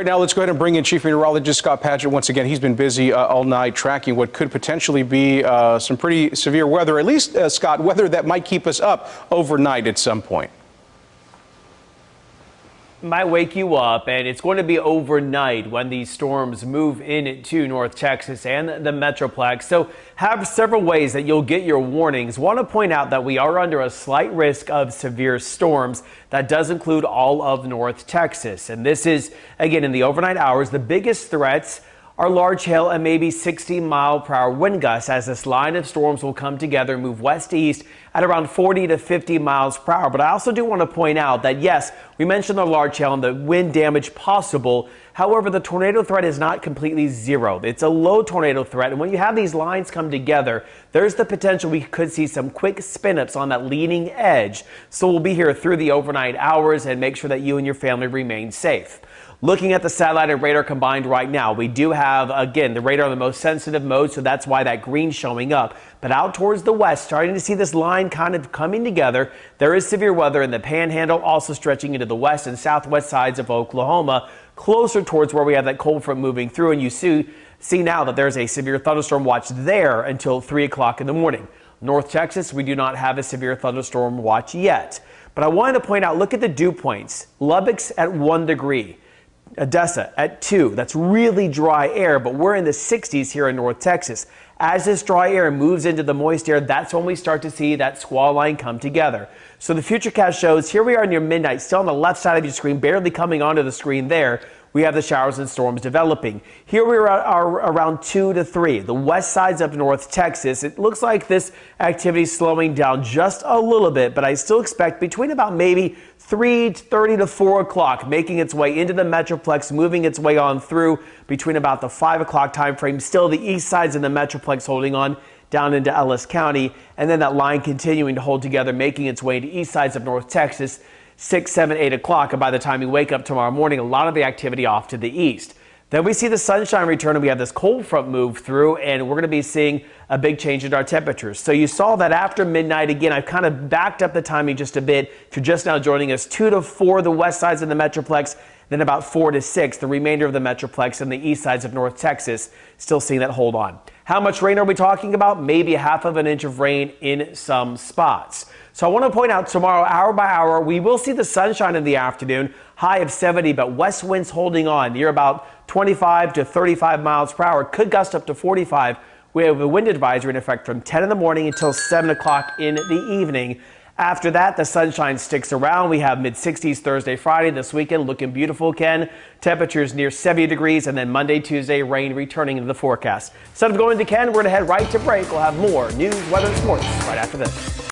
Right now, let's go ahead and bring in Chief Meteorologist Scott Padgett once again. He's been busy all night tracking what could potentially be some pretty severe weather, at least, Scott, weather that might keep us up overnight at some point. Might wake you up, and it's going to be overnight when these storms move into North Texas and the Metroplex. So have several ways that you'll get your warnings. Want to point out that we are under a slight risk of severe storms. That does include all of North Texas. And this is, again, in the overnight hours, the biggest threats are large hail and maybe 60-mile-per-hour wind gusts as this line of storms will come together and move west to east at around 40 to 50 miles per hour. But I also do want to point out that, yes, we mentioned the large hail and the wind damage possible. However, the tornado threat is not completely zero. It's a low tornado threat. And when you have these lines come together, there's the potential we could see some quick spin-ups on that leading edge. So we'll be here through the overnight hours and make sure that you and your family remain safe. Looking at the satellite and radar combined right now, we do have, again, the radar in the most sensitive mode, so that's why that green's showing up. But out towards the west, starting to see this line kind of coming together. There is severe weather in the Panhandle, also stretching into the west and southwest sides of Oklahoma, closer towards where we have that cold front moving through. And you see now that there's a severe thunderstorm watch there until 3 o'clock in the morning. North Texas, we do not have a severe thunderstorm watch yet. But I wanted to point out, look at the dew points. Lubbock's at 1 degree. Odessa at 2. That's really dry air, but we're in the 60s here in North Texas. As this dry air moves into the moist air, that's when we start to see that squall line come together. So the Futurecast shows here we are near midnight, still on the left side of your screen, barely coming onto the screen there. We have the showers and storms developing. Here we are around 2 to 3. The west side's up North Texas. It looks like this activity is slowing down just a little bit, but I still expect between about maybe 3:30 to 4 o'clock, making its way into the Metroplex, moving its way on through between about the 5 o'clock time frame. Still the east sides of the Metroplex holding on down into Ellis County, and then that line continuing to hold together, making its way to east sides of North Texas. 6, 7, 8 o'clock, and by the time you wake up tomorrow morning, a lot of the activity off to the east. Then we see the sunshine return, and we have this cold front move through, and we're going to be seeing a big change in our temperatures. So you saw that after midnight, again, I've kind of backed up the timing just a bit. If you're just now joining us, 2 to 4, the west sides of the Metroplex, then about 4 to 6, the remainder of the Metroplex and the east sides of North Texas, still seeing that hold on. How much rain are we talking about? Maybe 1/2 inch of rain in some spots. So I want to point out tomorrow, hour by hour, we will see the sunshine in the afternoon, high of 70, but west winds holding on near about 25 to 35 miles per hour, could gust up to 45. We have a wind advisory in effect from 10 in the morning until 7 o'clock in the evening. After that, the sunshine sticks around. We have mid-60s Thursday, Friday. This weekend looking beautiful, Ken. Temperatures near 70 degrees, and then Monday, Tuesday, rain returning into the forecast. Instead of going to Ken, we're going to head right to break. We'll have more news, weather, and sports right after this.